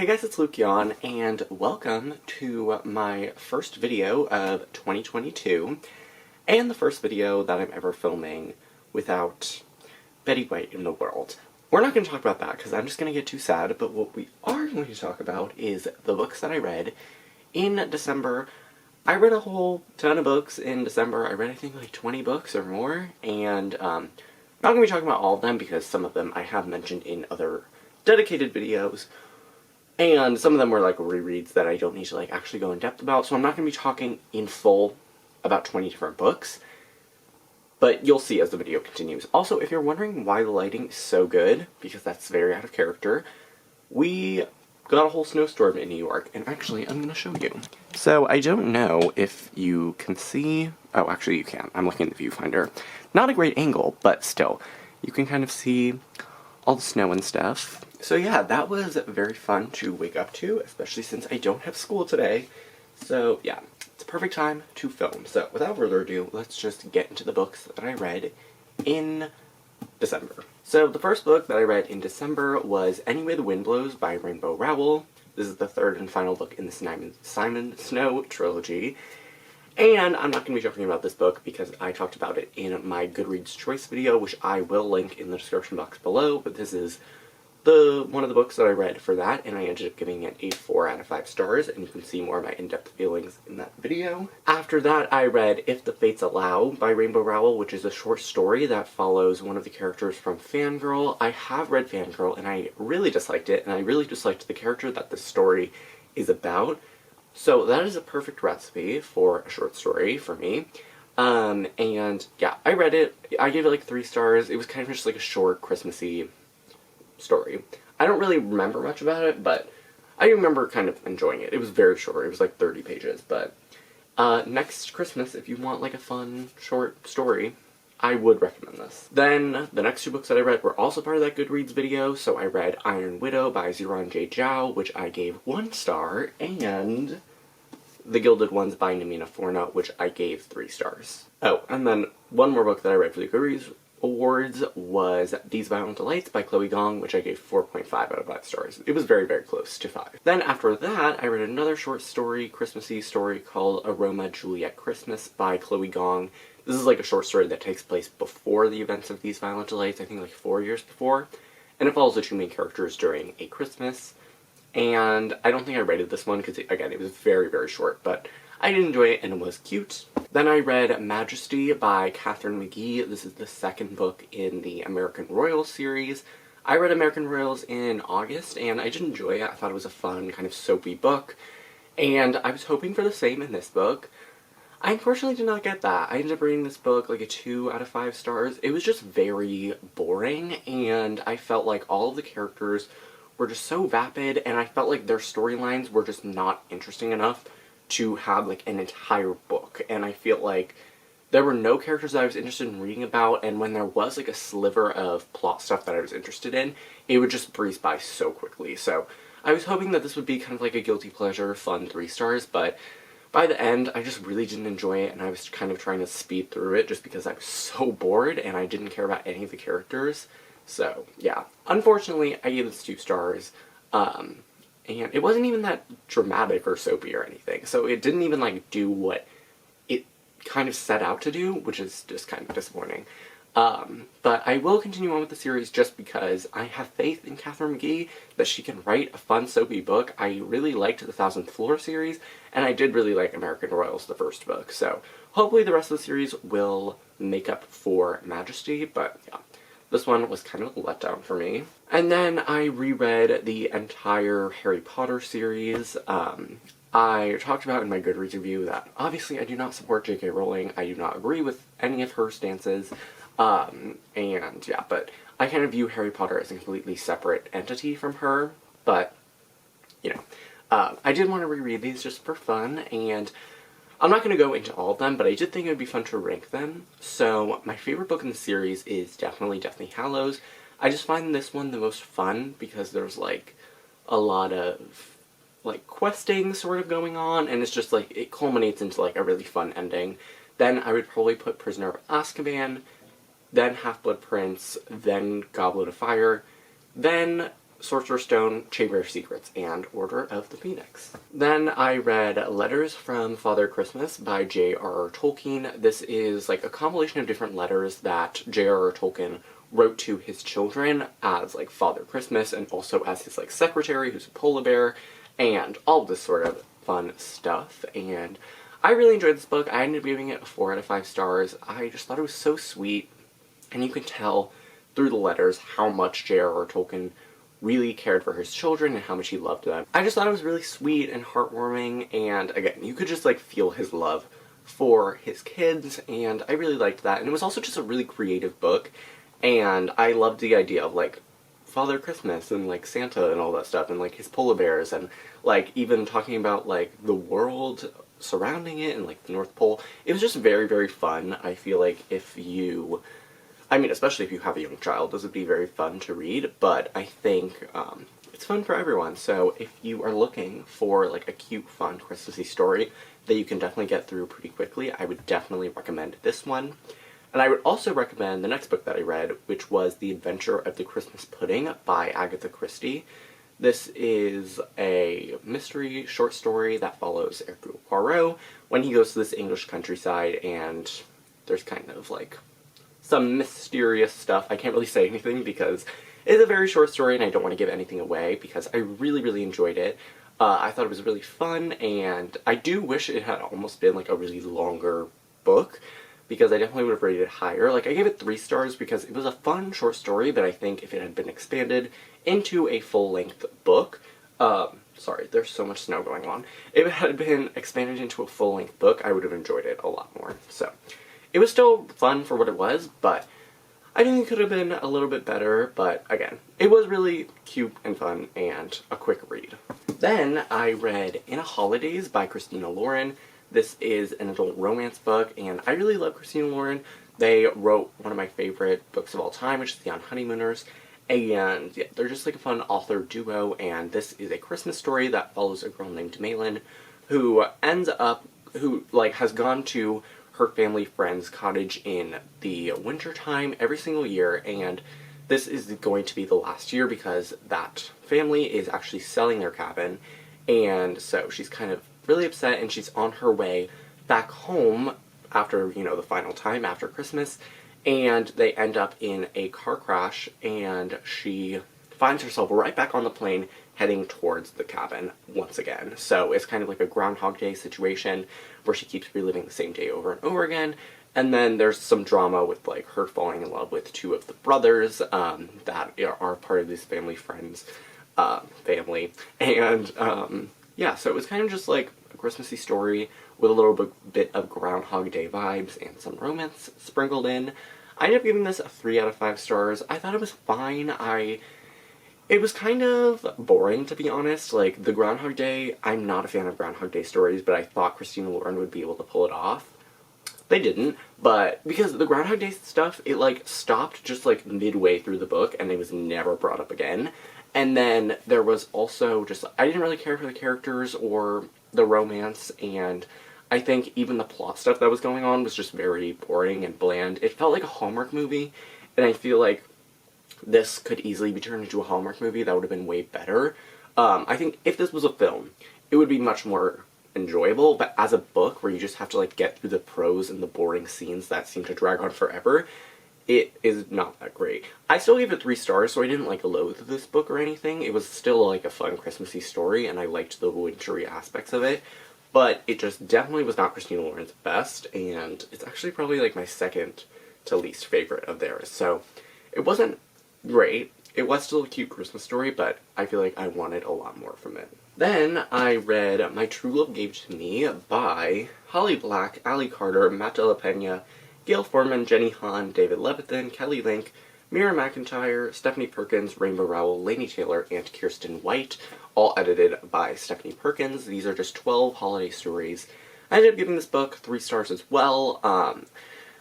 Hey guys, it's Lucian, and welcome to my first video of 2022, and the first video that I'm ever filming without Betty White in the world. We're not going to talk about that, because I'm just going to get too sad, but what we are going to talk about is the books that I read in December. I read a whole ton of books in December. I read, I think, like 20 books or more, and I'm not going to be talking about all of them, because some of them I have mentioned in other dedicated videos. And some of them were like rereads that I don't need to like actually go in depth about, so I'm not going to be talking in full about 20 different books. But you'll see as the video continues. Also, if you're wondering why the lighting is so good, because that's very out of character, we got a whole snowstorm in New York, and actually I'm going to show you. So I don't know if you can see, oh actually you can, I'm looking at the viewfinder. Not a great angle, but still, you can kind of see all the snow and stuff. So yeah, that was very fun to wake up to, especially since I don't have school today. So yeah, it's a perfect time to film. So without further ado, let's just get into the books that I read in December. So the first book that I read in December was Any Way the Wind Blows by Rainbow Rowell. This is the third and final book in the Simon Snow trilogy. And I'm not going to be talking about this book because I talked about it in my Goodreads Choice video, which I will link in the description box below, but this is one of the books that I read for that, and I ended up giving it a 4 out of 5 stars, and you can see more of my in-depth feelings in that video. After that, I read If the Fates Allow by Rainbow Rowell, which is a short story that follows one of the characters from Fangirl. I have read Fangirl, and I really disliked it, and I really disliked the character that this story is about. So that is a perfect recipe for a short story for me. And yeah, I read it. I gave it like 3 stars. It was kind of just like a short, Christmassy story. I don't really remember much about it, but I remember kind of enjoying it. It was very short. It was like 30 pages, but next Christmas, if you want like a fun, short story, I would recommend this. Then, the next 2 books that I read were also part of that Goodreads video, so I read Iron Widow by Ziran J. Zhao, which I gave 1 star, and The Gilded Ones by Namina Forna, which I gave 3 stars. Oh, and then one more book that I read for the Goodreads Awards was These Violent Delights by Chloe Gong, which I gave 4.5 out of 5 stars. It was very, very close to 5. Then after that, I read another short story, Christmassy story called RomaJuliette Christmas by Chloe Gong. This is like a short story that takes place before the events of These Violent Delights, I think like 4 years before. And it follows the 2 main characters during a Christmas. And I don't think I rated this one because, again, it was very, very short, but I did enjoy it and it was cute. Then I read Majesty by Katherine McGee. This is the 2nd book in the American Royals series. I read American Royals in August and I did enjoy it. I thought it was a fun, kind of soapy book. And I was hoping for the same in this book. I unfortunately did not get that. I ended up rating this book like a 2 out of 5 stars. It was just very boring, and I felt like all of the characters were just so vapid, and I felt like their storylines were just not interesting enough to have like an entire book. And I feel like there were no characters that I was interested in reading about, and when there was like a sliver of plot stuff that I was interested in, it would just breeze by so quickly. So I was hoping that this would be kind of like a guilty pleasure, fun 3 stars, but by the end, I just really didn't enjoy it, and I was kind of trying to speed through it just because I was so bored and I didn't care about any of the characters. So, yeah. Unfortunately, I gave this 2 stars, and it wasn't even that dramatic or soapy or anything, so it didn't even, like, do what it kind of set out to do, which is just kind of disappointing. But I will continue on with the series just because I have faith in Katherine McGee that she can write a fun, soapy book. I really liked the 1000th Floor series, and I did really like American Royals, the 1st book, so hopefully the rest of the series will make up for Majesty, but yeah. This one was kind of a letdown for me. And then I reread the entire Harry Potter series. I talked about in my Goodreads review that obviously I do not support J.K. Rowling. I do not agree with any of her stances. And yeah, but I kind of view Harry Potter as a completely separate entity from her. But, you know, I did want to reread these just for fun, and I'm not going to go into all of them, but I did think it would be fun to rank them. So my favorite book in the series is definitely Deathly Hallows. I just find this one the most fun because there's like a lot of like questing sort of going on, and it's just like it culminates into like a really fun ending. Then I would probably put Prisoner of Azkaban, then Half-Blood Prince, then Goblet of Fire, then Sorcerer's Stone, Chamber of Secrets, and Order of the Phoenix. Then I read Letters from Father Christmas by J.R.R. Tolkien. This is like a compilation of different letters that J.R.R. Tolkien wrote to his children as like Father Christmas and also as his like secretary, who's a polar bear, and all of this sort of fun stuff. And I really enjoyed this book. I ended up giving it a 4 out of 5 stars. I just thought it was so sweet, and you can tell through the letters how much J.R.R. Tolkien really cared for his children and how much he loved them. I just thought it was really sweet and heartwarming, and again, you could just like feel his love for his kids, and I really liked that. And it was also just a really creative book, and I loved the idea of like Father Christmas and like Santa and all that stuff, and like his polar bears, and like even talking about like the world surrounding it and like the North Pole. It was just very, very fun. I feel like if you, I mean, especially if you have a young child, this would be very fun to read, but I think it's fun for everyone. So if you are looking for like a cute, fun, Christmassy story that you can definitely get through pretty quickly, I would definitely recommend this one. And I would also recommend the next book that I read, which was The Adventure of the Christmas Pudding by Agatha Christie. This is a mystery short story that follows Hercule Poirot when he goes to this English countryside, and there's kind of like some mysterious stuff. I can't really say anything because it's a very short story and I don't want to give anything away, because I really, really enjoyed it. I thought it was really fun, and I do wish it had almost been like a really longer book, because I definitely would have rated it higher. Like, I gave it 3 stars because it was a fun short story, but I think if it had been expanded into a full-length book, sorry, there's so much snow going on. If it had been expanded into a full-length book, I would have enjoyed it a lot more. So, it was still fun for what it was, but I think it could have been a little bit better, but again, it was really cute and fun and a quick read. Then I read In a Holidaze by Christina Lauren. This is an adult romance book, and I really love Christina Lauren. They wrote one of my favorite books of all time, which is The On Honeymooners, and yeah, they're just like a fun author duo, and this is a Christmas story that follows a girl named Malin who has gone to her family friend's cottage in the winter time every single year, and this is going to be the last year because that family is actually selling their cabin, and so she's kind of really upset, and she's on her way back home after, you know, the final time after Christmas, and they end up in a car crash, and she finds herself right back on the plane heading towards the cabin once again. So it's kind of like a Groundhog Day situation where she keeps reliving the same day over and over again. And then there's some drama with like her falling in love with 2 of the brothers that are part of this family friends family. And yeah, so it was kind of just like a Christmassy story with a little bit of Groundhog Day vibes and some romance sprinkled in. I ended up giving this a 3 out of 5 stars. I thought it was fine. It was kind of boring, to be honest. Like, the Groundhog Day, I'm not a fan of Groundhog Day stories, but I thought Christina Lauren would be able to pull it off. They didn't, but because the Groundhog Day stuff, it like stopped just like midway through the book and it was never brought up again. And then there was also just, I didn't really care for the characters or the romance, and I think even the plot stuff that was going on was just very boring and bland. It felt like a Hallmark movie, and I feel like this could easily be turned into a Hallmark movie that would have been way better. I think if this was a film, it would be much more enjoyable, but as a book where you just have to like get through the prose and the boring scenes that seem to drag on forever, it is not that great. I still gave it 3 stars, so I didn't like loathe this book or anything. It was still like a fun Christmassy story, and I liked the wintry aspects of it, but it just definitely was not Christina Lauren's best, and it's actually probably like my second to least favorite of theirs. So it wasn't great. It was still a cute Christmas story, but I feel like I wanted a lot more from it. Then I read My True Love Gave to Me by Holly Black, Allie Carter, Matt De La Pena, Gail Forman, Jenny Han, David Levithan, Kelly Link, Mira McIntyre, Stephanie Perkins, Rainbow Rowell, Lainey Taylor, and Kirsten White, all edited by Stephanie Perkins. These are just 12 holiday stories. I ended up giving this book 3 stars as well.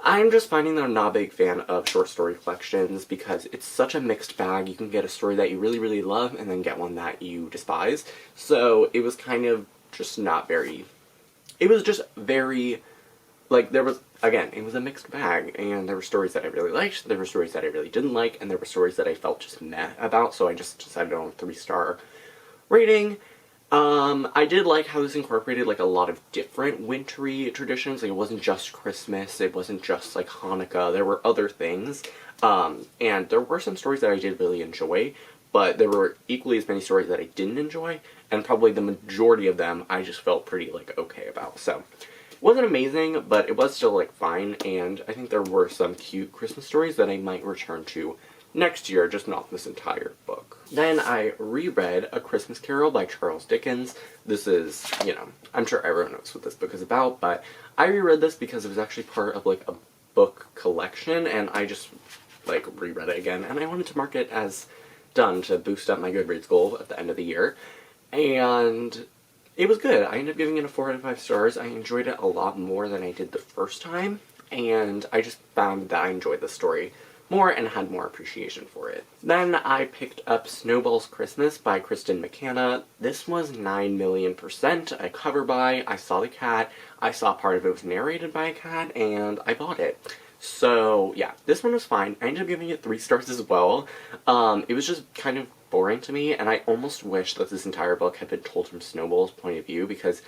I'm just finding that I'm not a big fan of short story collections because it's such a mixed bag. You can get a story that you really, really love and then get one that you despise. So it was kind of just not very... It was just very... Like, there was again, it was a mixed bag, and there were stories that I really liked, there were stories that I really didn't like, and there were stories that I felt just meh about, so I just decided on a 3-star rating. I did like how this incorporated, like, a lot of different wintry traditions. Like, it wasn't just Christmas, it wasn't just, like, Hanukkah, there were other things. And there were some stories that I did really enjoy, but there were equally as many stories that I didn't enjoy, and probably the majority of them I just felt pretty, like, okay about. So, it wasn't amazing, but it was still, like, fine, and I think there were some cute Christmas stories that I might return to next year, just not this entire book. Then I reread A Christmas Carol by Charles Dickens. This is, you know, I'm sure everyone knows what this book is about, but I reread this because it was actually part of, like, a book collection, and I just, like, reread it again, and I wanted to mark it as done to boost up my Goodreads goal at the end of the year. And it was good. I ended up giving it a 4 out of 5 stars. I enjoyed it a lot more than I did the first time, and I just found that I enjoyed the story more and had more appreciation for it. Then I picked up Snowballs Christmas by Kristen McKenna. This was 9,000,000% a cover buy. I saw the cat, I saw part of it was narrated by a cat, and I bought it. So, yeah, this one was fine. I ended up giving it 3 stars as well. It was just kind of boring to me, and I almost wish that this entire book had been told from Snowball's point of view, because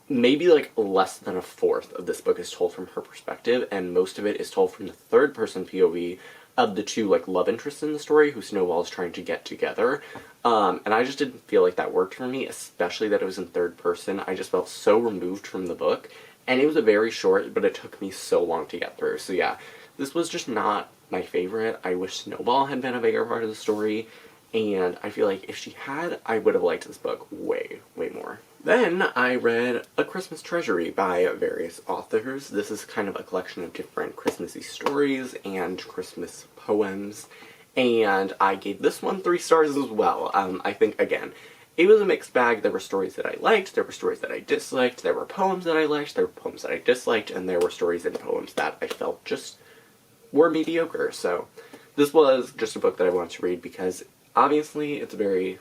maybe, like, less than a fourth of this book is told from her perspective, and most of it is told from the third-person POV of the two, like, love interests in the story who Snowball is trying to get together. And I just didn't feel like that worked for me, especially that it was in third person. I just felt so removed from the book, and it was a very short, but it took me so long to get through. So yeah, this was just not my favorite. I wish Snowball had been a bigger part of the story, and I feel like if she had, I would have liked this book way, way more. Then I read A Christmas Treasury by various authors. This is kind of a collection of different Christmassy stories and Christmas poems, and I gave this one 3 stars as well. I think, again, it was a mixed bag. There were stories that I liked, there were stories that I disliked, there were poems that I liked, there were poems that I disliked, and there were stories and poems that I felt just were mediocre. So this was just a book that I wanted to read because obviously it's very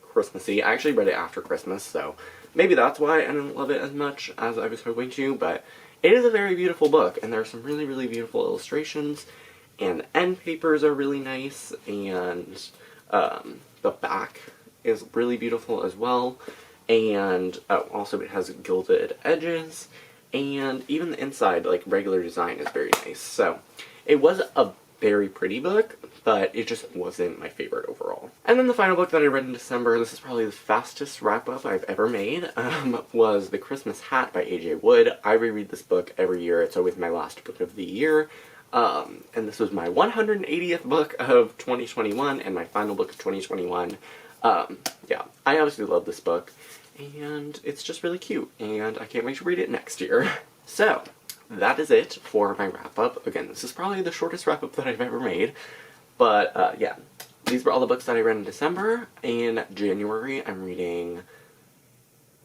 Christmassy. I actually read it after Christmas, so maybe that's why I didn't love it as much as I was hoping to, but it is a very beautiful book, and there are some really, really beautiful illustrations, and the end papers are really nice, and the back is really beautiful as well, and also it has gilded edges, and even the inside, like, regular design is very nice. So it was a very pretty book, but it just wasn't my favorite overall. And then the final book that I read in December, this is probably the fastest wrap-up I've ever made, was The Christmas Hat by A.J. Wood. I reread this book every year. It's always my last book of the year. And this was my 180th book of 2021 and my final book of 2021. Yeah, I obviously love this book, and it's just really cute, and I can't wait to read it next year. So, that is it for my wrap-up. Again, this is probably the shortest wrap-up that I've ever made, but yeah, these were all the books that I read in December. In January, I'm reading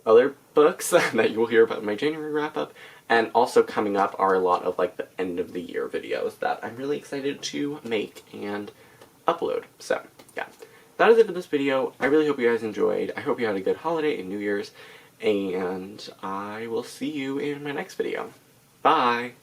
other books that you will hear about in my January wrap-up, and also coming up are a lot of, like, the end-of-the-year videos that I'm really excited to make and upload. So, yeah. That is it for this video. I really hope you guys enjoyed. I hope you had a good holiday and New Year's, and I will see you in my next video. Bye!